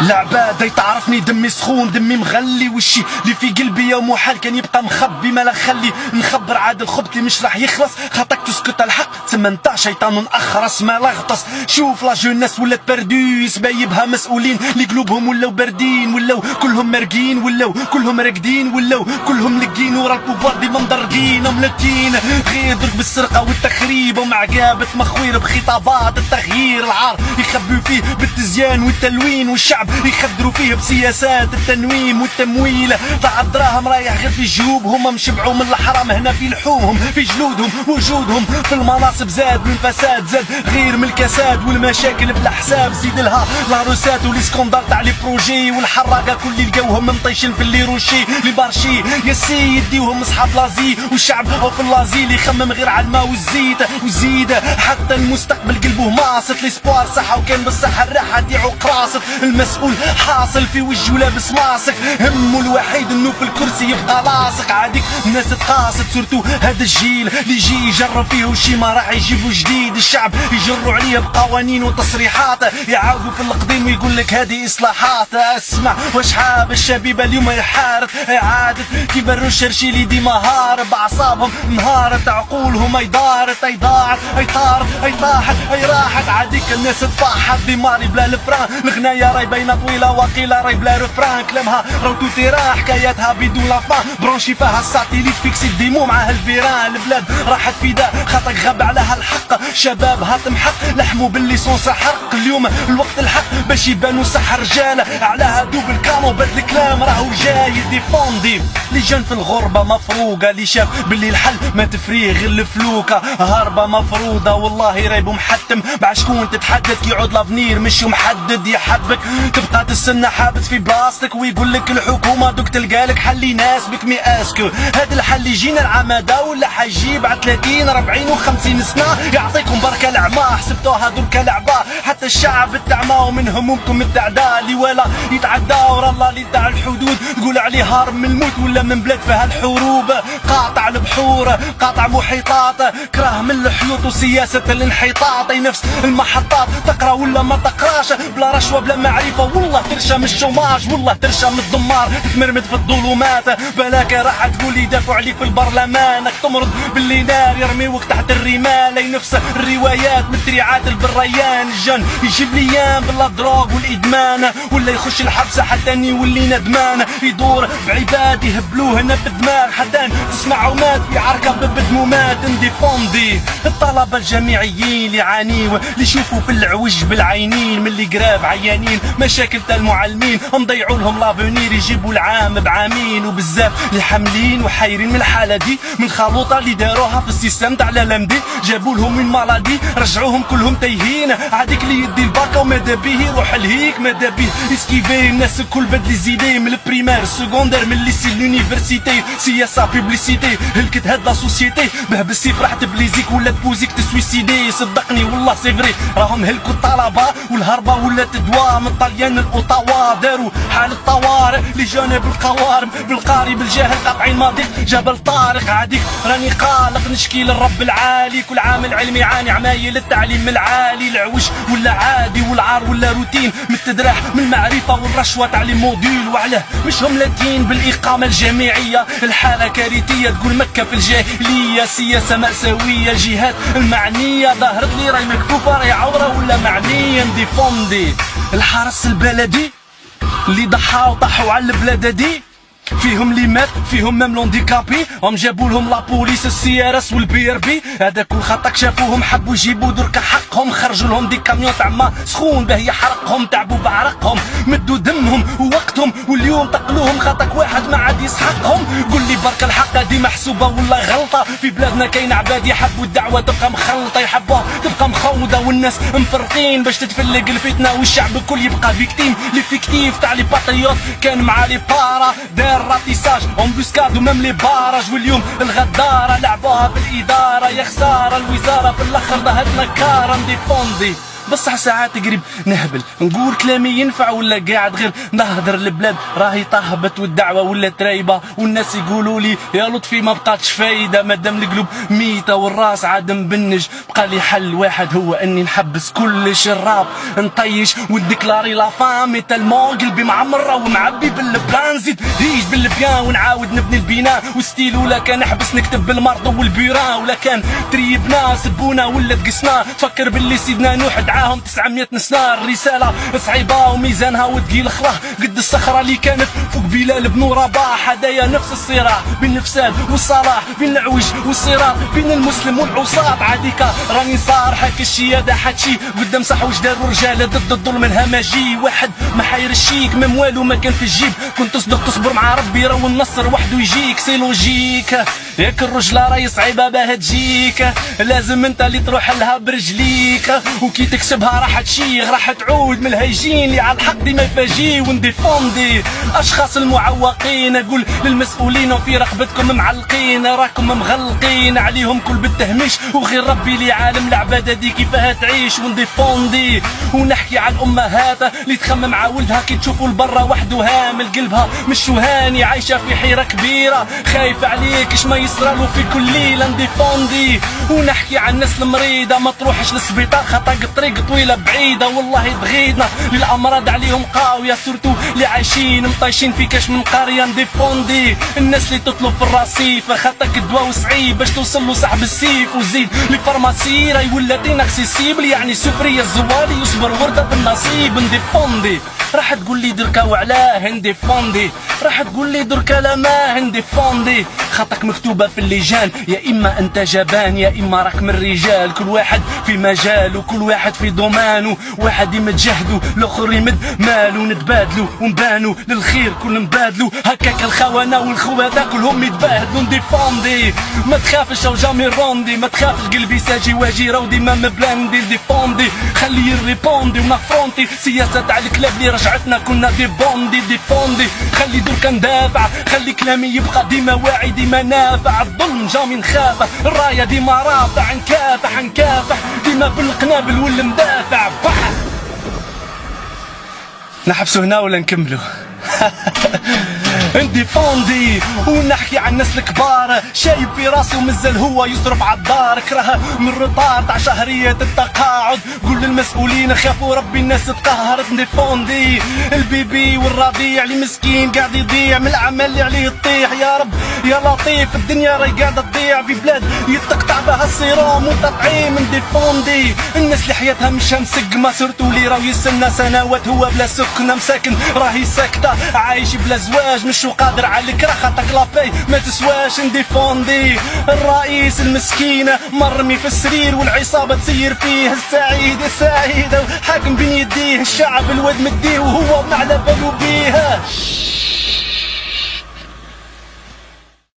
العبادة تعرفني دمي سخون دمي مغلي والشي اللي في قلبي يا محال كان يبقى مخبي ما لا خلي نخبر عاد الخبط اللي مش راح يخلص خاطك تسكت الحق تسمى انت شيطان اخرس ما لغطس شوف لا جوناس ولات بردو سبايبها مسؤولين اللي قلوبهم ولاو باردين ولاو كلهم مرقين ولاو كلهم راقدين ولاو كلهم لقين ورا البوفوار ديما مدرقين وملتين غير درك بالسرقة والتخريب ومعقابة مخوير بخطابات التغيير العار يخبوا فيه بالتزيان والتلوين والشعب يخدروا فيه بسياسات التنويم والتمويل تاع الدراهم رايح غير في جيوب هما مشبعوا من الحرام هنا في لحومهم في جلودهم وجودهم في المناصب زاد من الفساد زاد غير من الكساد والمشاكل بلا حساب زيد لها لاروسات وليسكوندار تاع لي بروجي والحراقه كل اللي لقاوهم مطيشين في اللي روشي لي بارشي يا سي يديوهم اصحاب لازي والشعب او في اللازي اللي يخمم غير على الماء والزيت وزيد حتى المستقبل قلبه ماصت ليسبوار صحه وكان بالصحه الراحه تيعو قراصت المسؤول حاصل في وجهه لابس ماسك همه الوحيد انه في الكرسي يبقى لاصق عاديك الناس تقاصد سورتو هذا الجيل اللي يجي يجرب فيه وشي ما راح يجيبوا جديد الشعب يجروا عليه بقوانين وتصريحات يعاودوا في القديم ويقول لك هذه اصلاحات اسمع واش حاب الشبيبه اليوم يحارب اعاده كيبروا الشرشيلي ديما هارب اعصابهم انهارت عقولهم اي دارت اي ضاعت اي طارت اي طاحت اي راحت عاديك الناس تطاحت ديماري بلا الفران الغنايه راي باينه طويله وقيله راي بلا رفران كلامها راهو توتي راه حكاياتها بدون لافان برونشي فيها الساتيليت فيكسي الديمو معاه الفيران البلاد راحت فداء خاطر غاب عليها الحق شبابها تمحق لحموا بالليسونس حرق اليوم الوقت الحق باش يبانوا صح رجال على هادو بالكامو بد الكلام راهو جاي ديفوندي اللي جان في الغربه مفروقه اللي شاف باللي الحل ما تفريه غير الفلوكه هاربه مفروضه والله رايبو محتم مع شكون تتحدد يعود لافنير مش محدد يحبك تبقى تستنى حابس في بلاصتك ويقول لك الحكومه دوك تلقالك حل يناسبك مي اسكو هذا الحل يجينا العماده ولا حيجي بعد 30 40 و50 سنه يعطيكم بركه العمى حسبتوها درك لعبه حتى الشعب التعمى ومن همومكم التعداء اللي ولا يتعدى ورا الله اللي تاع الحدود تقول عليه هارب من الموت ولا من بلاد فيها الحروب قاطع البحور قاطع محيطات كره من الحيوط وسياسه الانحطاط اي نفس المحطات تقرا ولا ما تقراش بلا رشوه بلا معرفه والله ترشى من الشوماج والله ترشى من الدمار تمرمد في الظلمات بلاك راح تقول يدافعوا عليك في البرلمان تمرض باللي نار يرميوك تحت الرمال اي نفس الروايات متري عادل بالريان الجن يجيب ليام بلا دروغ والادمان ولا يخش الحبس حتى يولي ندمان يدور بعباد يهبلوه هنا بالدماغ حتى تسمعوا مات في عركه بدمومات انديفوندي الطلبه الجامعيين اللي يعانيوا اللي يشوفوا في العوج بالعينين من اللي قراب عيانين مشاكل تاع المعلمين نضيعوا لهم لافونير يجيبوا العام بعامين وبزاف اللي حاملين وحايرين من الحاله دي من الخلوطه اللي داروها في السيستم تاع الالمدي جابوا لهم من مالادي رجعوهم كلهم تايهين عاديك اللي يدي الباكا وماذا به يروح لهيك ماذا به يسكيفي الناس الكل بدل زيدي من البريمير السكوندير من الليسي لونيفرسيتي سياسه بيبليسيتي هلكت هاد لا سوسيتي باه بالسيف راح تبليزيك ولا تبوزيك تسويسيدي صدقني والله سي فري راهم هلكوا الطلبه والهربه ولا تدوا من طليان الاوتاوا داروا حال الطوارئ لجانب القوارب بالقاري بالجاهل قاطعين ماضي جبل طارق عاديك راني قالق نشكي للرب العالي كل عام العلم يعاني عمايل التعليم العالي العوج ولا عادي والعار ولا روتين من التدراح من المعرفه والرشوه تاع لي موديل وعلاه مش هم لاتين بالاقامه الجامعيه الحاله كارثيه تقول مكه في الجاهليه سياسه ماساويه الجهات المعنيه ظهرت لي راي مكفوفه راي عوره ولا معنيه ديفوندي الحرس البلدي اللي ضحى وطاحوا على البلاد دي فيهم اللي مات فيهم ميم لونديكابي هم جابوا لهم لابوليس السي ار اس والبي ار بي هذاك كل خطاك شافوهم حبوا يجيبوا درك حقهم خرجوا لهم دي كاميون تاع ما سخون باه يحرقهم تعبوا بعرقهم مدوا دمهم ووقتهم واليوم تقلوهم خطاك واحد ما عاد يسحقهم قول لي برك الحق دي محسوبه ولا غلطه في بلادنا كاين عباد يحبوا الدعوه تبقى مخلطه يحبوها تبقى مخوضه والناس مفرقين باش تتفلق الفتنه والشعب الكل يبقى فيكتيم لي فيكتيف تاع لي باتريوت كان مع لي بارا دار راتيساج امبوسكاد ومام لي باراج واليوم الغداره لعبوها بالاداره يا خساره الوزاره في الاخر ضهتنا كارم ديفوندي بصح ساعات قريب نهبل نقول كلامي ينفع ولا قاعد غير نهدر. البلاد راهي طهبت والدعوة ولا ترايبة والناس يقولوا لي يا لطفي ما بقاتش فايدة مادام القلوب ميتة والراس عاد مبنج. بقى لي حل واحد هو اني نحبس كلش الراب نطيش ونديكلاري لا فامي تالمون قلبي معمرة ومعبي بالبلان زيد هيج بالبيان ونعاود نبني البناء وستيل ولا كان نحبس نكتب بالمرض والبيران ولا كان تريبنا سبونا ولا تقسنا تفكر باللي سيدنا نوح دعاهم 900 سنة. الرسالة صعيبة وميزانها وتقيل خلاه قد الصخرة اللي كانت فوق بلال بن رباح. هدايا نفس الصراع بين الفساد والصلاح بين العوج والصراع بين المسلم والعصاة. عاديكا راني صار حك الشيادة حتشي قدام صح وجدار ورجال ضد الظلم الهمجي. واحد ما حيرشيك ما موالو ما كان في الجيب كنت تصدق تصبر مع ربي راهو النصر وحده يجيك. سي لوجيك ياك الرجلة راهي صعيبة باه تجيك لازم انت اللي تروح لها برجليك وكي تكسبها راح تشيغ راح تعود من الهيجين اللي على الحق ديما يفاجي ونديفوندي اشخاص المعوقين. اقول للمسؤولين وفي رقبتكم معلقين راكم مغلقين عليهم كل بالتهميش وغير ربي لي عالم العبادة دي كيفاه تعيش ونديفوندي. ونحكي عن امهات اللي تخمم مع ولدها كي تشوفوا البرة وحده هامل قلبها مش وهاني عايشة في حيرة كبيرة خايف عليك اش ما يصرالو في كل ليلة نديفوندي. ونحكي عن الناس المريضة ما تروحش للسبيطار خطا طريق طويلة بعيدة والله بغيدنا للأمراض عليهم قاوية سورتو اللي عايشين مطايشين في كاش من قرية نديفوندي. الناس اللي تطلب في الرصيف خاطرك الدواء وصعيب باش توصل له صاحب السيف وزيد لي فارماسي راي ولاتين اكسيسيبل يعني سفرية الزوالي يصبر وردة بالنصيب نديفوندي. راح تقول لي دركا وعلاه نديفوندي راح تقول لي دركا لا ما نديفوندي. خطك مكتوبة في اللجان يا اما انت جبان يا اما راك من الرجال كل واحد في مجاله وكل واحد في دومانه واحد يمد جهده الاخر يمد ماله نتبادلوا ونبانوا للخير كل نبادلوا هكاك الخونة والخواتة كلهم يتباهدلوا نديفوندي. ما تخافش او جامي روندي ما تخافش قلبي ساجي واجي رودي ما مبلاندي ديفوندي خليه يريبوندي ونفرونتي سياسة على الكلاب اللي رجعتنا كنا دي بوندي ديفوندي. خلي دركا ندافع خلي كلامي يبقى ديما واعي ديما نافع الظلم جامي نخافه الراية ديما رافع نكافح ديما بالقنابل والمدافع. نحبسوا هنا ولا نكملوا؟ نديفوندي ونحكي عن الناس الكبار شايب في راسه ومازال هو يصرف عالدار كره من الرطار تاع شهرية التقاعد. قول للمسؤولين خافوا ربي الناس تقهرت نديفوندي. البيبي والرضيع اللي مسكين قاعد يضيع من العمل اللي عليه تطيح يا رب يا لطيف الدنيا راهي قاعدة تضيع في بلاد يتقطع بها الصرام وتطعيم نديفوندي. الناس اللي حياتها مش مسقمة سورتو اللي راهو يستنى سنوات هو بلا سكنة مساكن راهي ساكتة عايش بلا زواج مش قادر على الكره خاطك لابي ما تسواش نديفوندي. الرئيس المسكين مرمي في السرير والعصابة تسير فيه السعيد وحاكم بين يديه الشعب الواد مديه وهو ما على بالو بيه